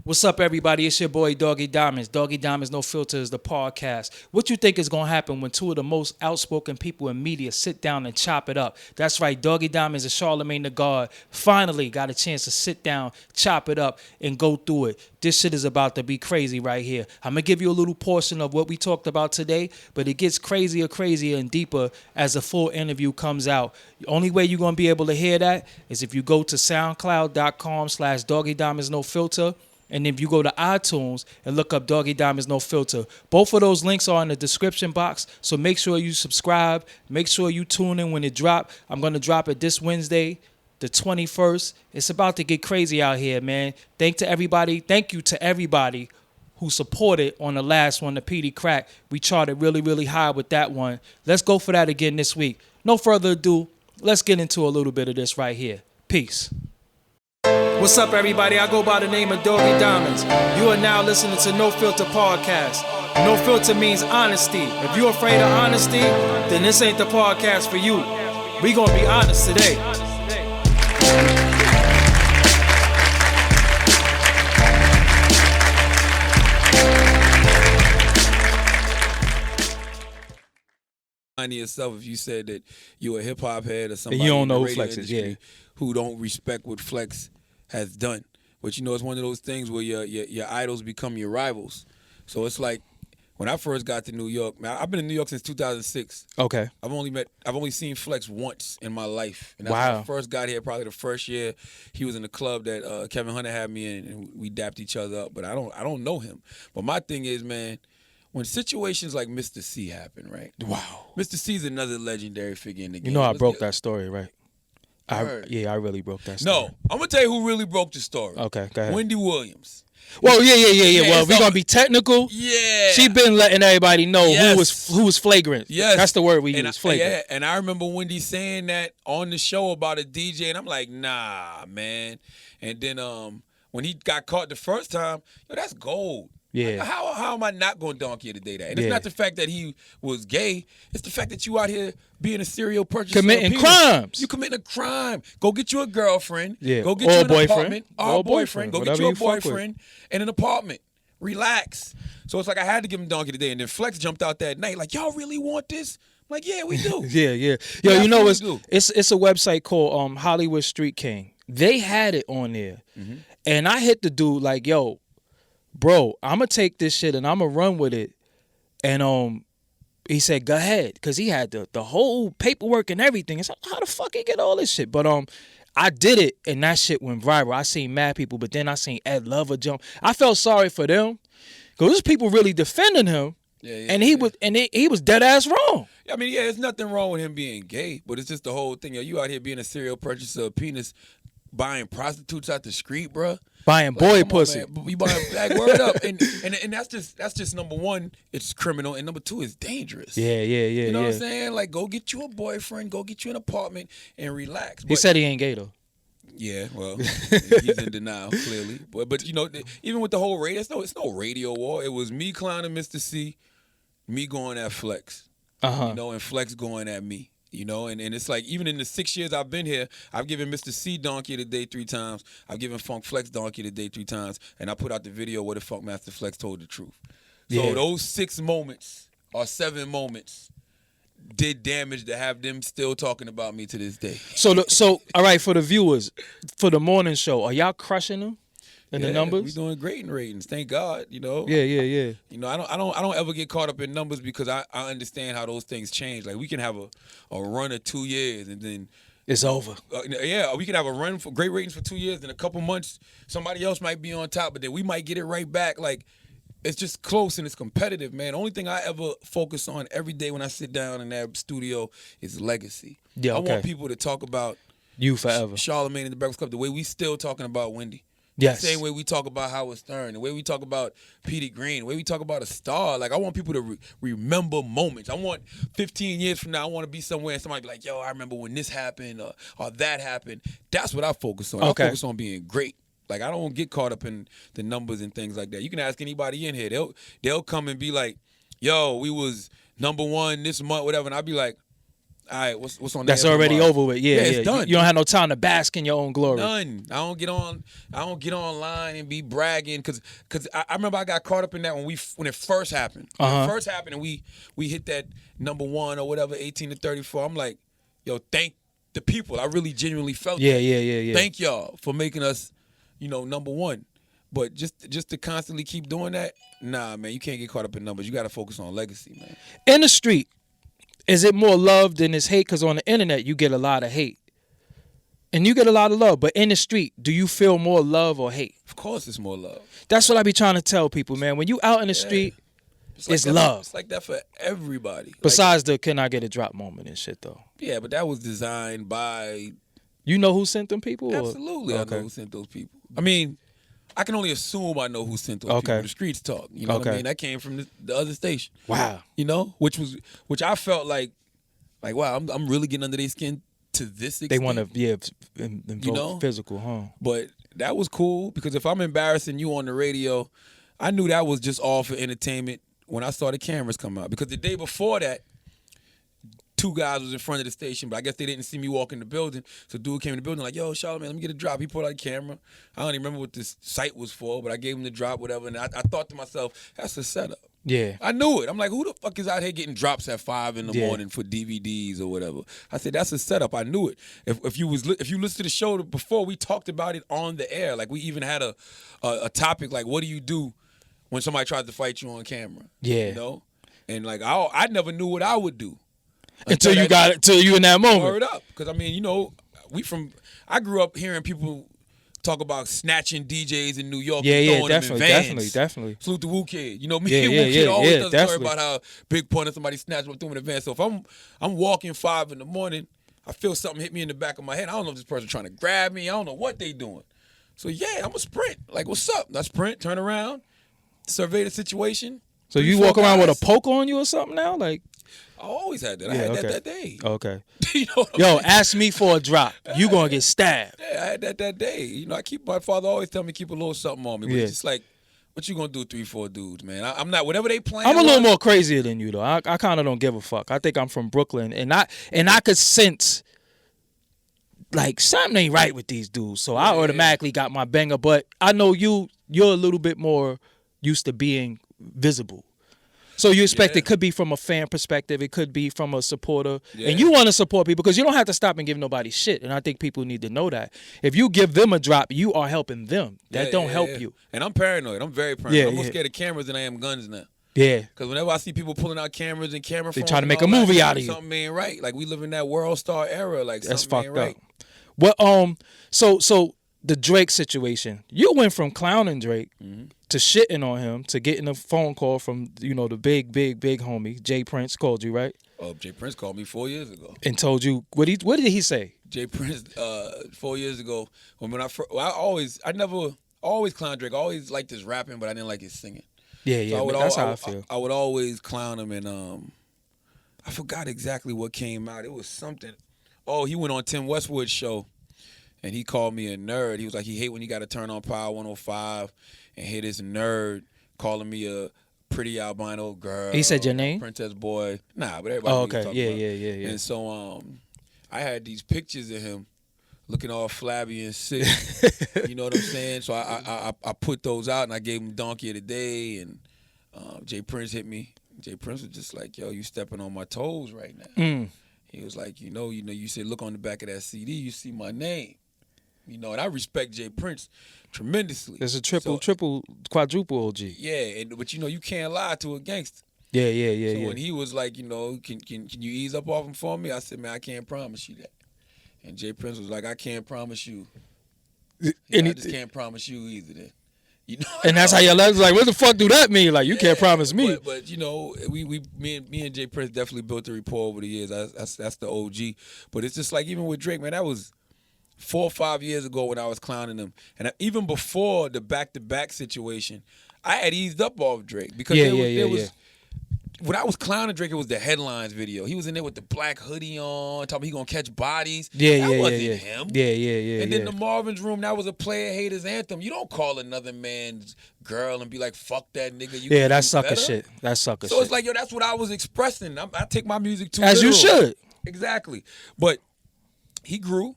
What's up, everybody? It's your boy, Doggie Diamonds. Doggie Diamonds No Filter is the podcast. What you think is going to happen when two of the most outspoken people in media sit down and chop it up? That's right, Doggie Diamonds and Charlamagne the God finally got a chance to sit down, chop it up, and go through it. This shit is about to be crazy right here. I'm going to give you a little portion of what we talked about today, but it gets crazier, and deeper as the full interview comes out. The only way you're going to be able to hear that is if you go to soundcloud.com/DoggieDiamondsNoFilter. And if you go to iTunes and look up Doggie Diamonds No Filter, both of those links are in the description box. So make sure you subscribe. Make sure you tune in when it drop. I'm going to drop it this Wednesday, the 21st. It's about to get crazy out here, man. Thank you to everybody who supported on the last one, the Fxck. We charted really high with that one. Let's go for that again this week. No further ado, let's get into a little bit of this right here. Peace. What's up, everybody? I go by the name of Doggie Diamonds. You are now listening to No Filter Podcast. No filter means honesty. If you're afraid of honesty, then this ain't the podcast for you. We gonna be honest today. Yourself if you said that you're a hip hop head or somebody you don't in know the who radio Fxxt is, industry who don't respect what Flex has done. But you know, it's one of those things where your idols become your rivals. So it's like when I first got to New York, man, I've been in New York since 2006. Okay. I've only seen Flex once in my life. And that's wow. when I first got here, probably the first year he was in the club that Kevin Hunter had me in, and we dapped each other up. But I don't know him. But my thing is, man, when situations like Mr. C happen, right? Wow. Mr. C is another legendary figure in the game. You know I broke that story, right? I really broke that story. No, I'm going to tell you who really broke the story. Okay, go ahead. Wendy Williams. Well, yeah. Well, we're going to be technical. Yeah. She been letting everybody know who was flagrant. Yes. That's the word we use, flagrant. Yeah, and I remember Wendy saying that on the show about a DJ, and I'm like, nah, man. And then when he got caught the first time, that's gold. Yeah. Like, how am I not going to donkey today that? And it's not the fact that he was gay. It's the fact that you out here being a serial purchaser. Committing crimes. You committing a crime. Go get you a girlfriend. Yeah. Go get or you a an boyfriend. apartment. Or a boyfriend. Go get you a fuck with. boyfriend and an apartment. Relax. So it's like I had to give him donkey today. And then Flex jumped out that night like, y'all really want this? I'm like, yeah, we do. yeah. Yo, you know it's a website called Hollywood Street King. They had it on there. Mm-hmm. And I hit the dude like, yo, bro, I'm going to take this shit and I'm going to run with it. And he said, go ahead. Because he had the whole paperwork and everything. It's like, how the fuck he get all this shit? But I did it, and that shit went viral. I seen mad people, but then I seen Ed Lover jump. I felt sorry for them. Because there's people really defending him. And he was dead ass wrong. I mean, yeah, there's nothing wrong with him being gay, but it's just the whole thing. You out here being a serial purchaser of penis, buying prostitutes out the street, bruh. Buying boy pussy. You buying word up. And that's just number one, it's criminal, and number two, it's dangerous. Yeah. You know what I'm saying? Like, go get you a boyfriend, go get you an apartment, and relax. He said he ain't gay, though. Yeah, well, he's in denial, clearly. But you know, even with the whole radio, it's no radio war. It was me clowning Mr. C, me going at Flex. You know, and Flex going at me. You know, and it's like even in the 6 years I've been here, I've given Mr. C donkey of the day 3 times. I've given Funk Flex donkey of the day 3 times. And I put out the video where the Funk Master Flex told the truth. So those 6 moments or 7 moments did damage to have them still talking about me to this day. So all right, for the viewers, for the morning show, are y'all crushing them? And the numbers? We doing great in ratings, thank God. You know. Yeah. You know, I don't ever get caught up in numbers because I understand how those things change. Like we can have a run of 2 years and then it's over. We can have a run for great ratings for 2 years. In a couple months, somebody else might be on top, but then we might get it right back. Like it's just close and it's competitive, man. The only thing I ever focus on every day when I sit down in that studio is legacy. Yeah, okay. I want people to talk about you forever. Charlamagne and the Breakfast Club the way we still talking about Wendy. Yes. The same way we talk about Howard Stern, the way we talk about Petey Green, the way we talk about a star. Like, I want people to remember moments. I want 15 years from now, I want to be somewhere and somebody be like, yo, I remember when this happened or that happened. That's what I focus on. Okay. I focus on being great. Like, I don't get caught up in the numbers and things like that. You can ask anybody in here. They'll come and be like, yo, we was #1 this month, whatever. And I'll be like, all right, what's on That's there already tomorrow? over with. Yeah, it's done. You don't have no time to bask in your own glory. None. I don't get online and be bragging because I remember I got caught up in that when it first happened. When it first happened and we hit that number 1 or whatever, 18 to 34. I'm like, yo, thank the people. I really genuinely felt that. Yeah. Thank y'all for making us, number 1. But just to constantly keep doing that, nah, man, you can't get caught up in numbers. You got to focus on legacy, man. In the street, is it more love than it's hate? Because on the internet, you get a lot of hate. And you get a lot of love. But in the street, do you feel more love or hate? Of course it's more love. That's what I be trying to tell people, man. When you out in the street, it's love. It's like that for everybody. Besides the can I get a drop moment and shit, though. Yeah, but that was designed by... You know who sent them people? Absolutely, Okay. I know who sent those people. I mean, I can only assume I know who sent those people. The streets talk. You know what I mean? That came from the other station. Wow. Which I felt like wow, I'm really getting under their skin to this extent. They want to, physical, huh? But that was cool because if I'm embarrassing you on the radio, I knew that was just all for entertainment when I saw the cameras come out. Because the day before that, 2 guys was in front of the station, but I guess they didn't see me walk in the building. So dude came in the building like, yo, Charlamagne, let me get a drop. He pulled out a camera. I don't even remember what this site was for, but I gave him the drop, whatever. And I thought to myself, that's a setup. Yeah. I knew it. I'm like, who the fuck is out here getting drops at 5 in the morning for DVDs or whatever? I said, that's a setup. I knew it. If you listened to the show before, we talked about it on the air. Like we even had a topic like, what do you do when somebody tries to fight you on camera? Yeah. And like I never knew what I would do. Until you in that moment. Word up. Because I mean, I grew up hearing people talk about snatching DJs in New York and throwing them in vans. Definitely. Salute the Wu Kid. Me and Wu Kid always does a story about how Big Pun and somebody snatched them through in a van. So if I'm walking 5 in the morning, I feel something hit me in the back of my head. I don't know if this person's trying to grab me. I don't know what they doing. So yeah, I'm a sprint. Like, what's up? I sprint, turn around, survey the situation. So you walk around with a poke on you or something now? Like, I always had that. I had that day. Okay. Yo, ask me for a drop. You gonna get stabbed. Yeah, I had that day. My father always tell me keep a little something on me. But it's just like, what you gonna do 3-4 dudes, man? I'm not, whatever they playing. I'm a little more crazier than you though. I kind of don't give a fuck. I think I'm from Brooklyn, and I could sense like something ain't right with these dudes. So I automatically got my banger. But I know you're a little bit more used to being visible. So you expect it could be from a fan perspective. It could be from a supporter. Yeah. And you want to support people because you don't have to stop and give nobody shit. And I think people need to know that. If you give them a drop, you are helping them. That don't help you. And I'm paranoid. I'm very paranoid. I'm more scared of cameras than I am guns now. Yeah. Because whenever I see people pulling out cameras and camera phones, they try to make a movie out of you. Something ain't right. Like we live in that world star era. Like that's something fucked ain't right. up. Well, so the Drake situation. You went from clowning Drake to shitting on him to getting a phone call from the big homie Jay Prince called you, right? Oh, Jay Prince called me 4 years ago and told you what did he say? Jay Prince 4 years ago when I always clown Drake. I always liked his rapping, but I didn't like his singing. Yeah, so that's how I feel. I would always clown him, and I forgot exactly what came out. It was something. Oh, he went on Tim Westwood's show. And he called me a nerd. He was like, he hate when you got to turn on Power 105 and hear this nerd calling me a pretty albino girl. He said your name? Princess boy. Nah, but everybody okay. Yeah. And so I had these pictures of him looking all flabby and sick. You know what I'm saying? So I put those out and I gave him Donkey of the Day. And Jay Prince hit me. Jay Prince was just like, yo, you stepping on my toes right now. He was like, you said look on the back of that CD, you see my name. And I respect Jay Prince tremendously. There's a triple, quadruple OG. Yeah, but you can't lie to a gangster. Yeah. So when he was like, can you ease up off him for me? I said, man, I can't promise you that. And Jay Prince was like, I can't promise you. I just can't promise you either then. And that's how your legs like, what the fuck do that mean? Like, you can't promise me. But me and Jay Prince definitely built a rapport over the years. That's the OG. But it's just like, even with Drake, man, that was 4 or 5 years ago when I was clowning him. And even before the back-to-back situation, I had eased up off Drake. Because there was when I was clowning Drake, it was the headlines video. He was in there with the black hoodie on, talking about he gonna catch bodies. That wasn't him. Yeah. And then the Marvin's Room, that was a player haters anthem. You don't call another man's girl and be like, fuck that nigga. That's sucker shit. That's sucker shit. So it's like, that's what I was expressing. I take my music too as literal. you should. Exactly. But he grew.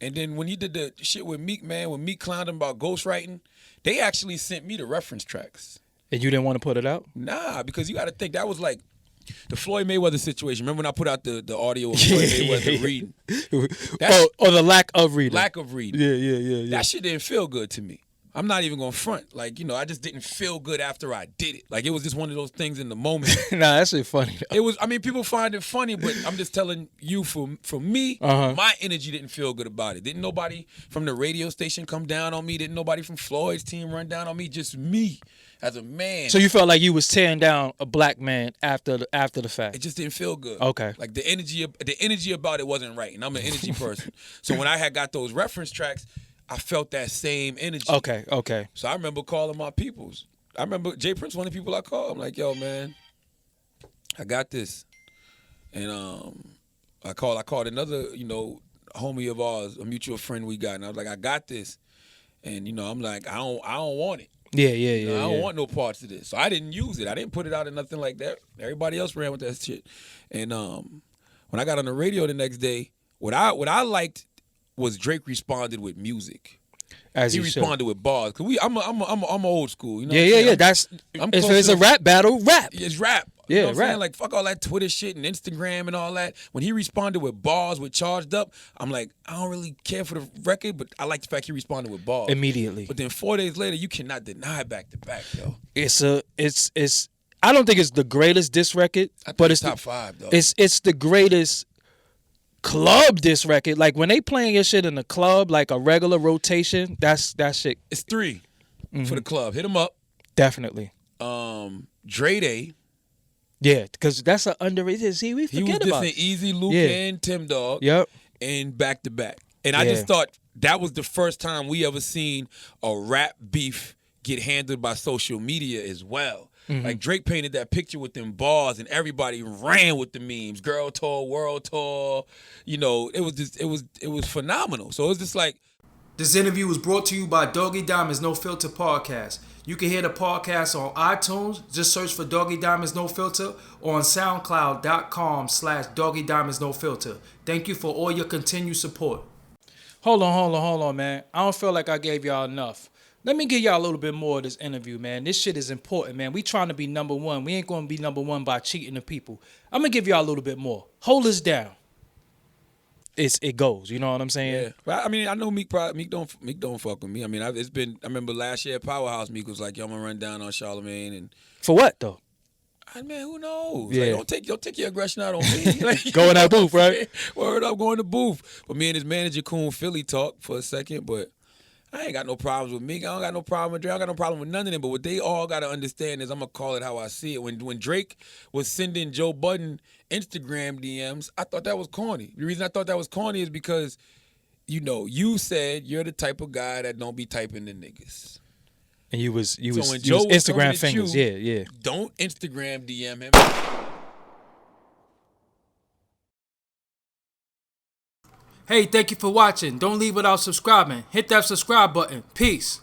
And then when he did the shit with Meek, man, when Meek clowned him about ghostwriting, they actually sent me the reference tracks. And you didn't want to put it out? Nah, because you got to think that was like the Floyd Mayweather situation. Remember when I put out the audio of Floyd Mayweather reading? Or the lack of reading. Lack of reading. Yeah. That shit didn't feel good to me. I'm not even gonna front. Like, you know, I just didn't feel good after I did it. Like, it was just one of those things in the moment. Nah, that shit funny though. It was, I mean, people find it funny, but I'm just telling you, from me, my energy didn't feel good about it. Didn't nobody from the radio station come down on me? Didn't nobody from Floyd's team run down on me? Just me as a man. So you felt like you was tearing down a black man after the fact? It just didn't feel good. Okay. Like the energy about it wasn't right, and I'm an energy person. So when I had got those reference tracks, I felt that same energy. Okay. So I remember calling my peoples. I remember Jay Prince, one of the people I called. I'm like, yo, man, I got this. And I called another, you know, homie of ours, a mutual friend we got. And I was like, I got this. And, you know, I'm like, I don't want it. Yeah. You know, I don't want no parts of this. So I didn't use it. I didn't put it out or nothing like that. Everybody else ran with that shit. And when I got on the radio the next day, what I liked was Drake responded with music. He responded with bars. Cause I'm old school. You know Yeah. It's a rap battle. Rap. It's rap. Yeah, you know what I'm rap. saying? Like, fuck all that Twitter shit and Instagram and all that. When he responded with bars, with Charged Up, I'm like, I don't really care for the record, but I like the fact he responded with bars Immediately. But then 4 days later, you cannot deny back to back, yo. It's I don't think it's the greatest diss record, but it's top 5 though. It's the greatest club diss record. Like when they playing your shit in the club, like a regular rotation, that shit. It's 3 for the club. Hit him up. Definitely. Dre Day. Yeah, because that's an underrated. See, we forget about it. He was dissing Easy, Luke, and Tim Dog. Yep. And back to back. And I just thought that was the first time we ever seen a rap beef get handled by social media as well. Like Drake painted that picture with them bars, and everybody ran with the memes. Girl tour, world tour. You know, it was phenomenal. So it was just like. This interview was brought to you by Doggie Diamonds No Filter Podcast. You can hear the podcast on iTunes. Just search for Doggie Diamonds No Filter, or on SoundCloud.com/Doggie Diamonds No Filter. Thank you for all your continued support. Hold on, man. I don't feel like I gave y'all enough. Let me give y'all a little bit more of this interview, man. This shit is important, man. We trying to be number one. We ain't going to be number one by cheating the people. I'm going to give y'all a little bit more. Hold us down. It goes. You know what I'm saying? Yeah. But I mean, I know Meek don't fuck with me. I mean, I remember last year at Powerhouse, Meek was like, yo, I'm going to run down on Charlamagne. And for what, though? Man, who knows? Yeah. Like, don't take your aggression out on me. Like, go in that booth, right? Word up, go in the booth. But me and his manager, Coon Philly, talked for a second, but I ain't got no problems with Meek. I don't got no problem with Drake. I don't got no problem with none of them. But what they all got to understand is I'm going to call it how I see it. When Drake was sending Joe Budden Instagram DMs, I thought that was corny. The reason I thought that was corny is because, you know, you said you're the type of guy that don't be typing to niggas. And you was Instagram fingers. Yeah. Don't Instagram DM him. Hey, thank you for watching. Don't leave without subscribing. Hit that subscribe button. Peace.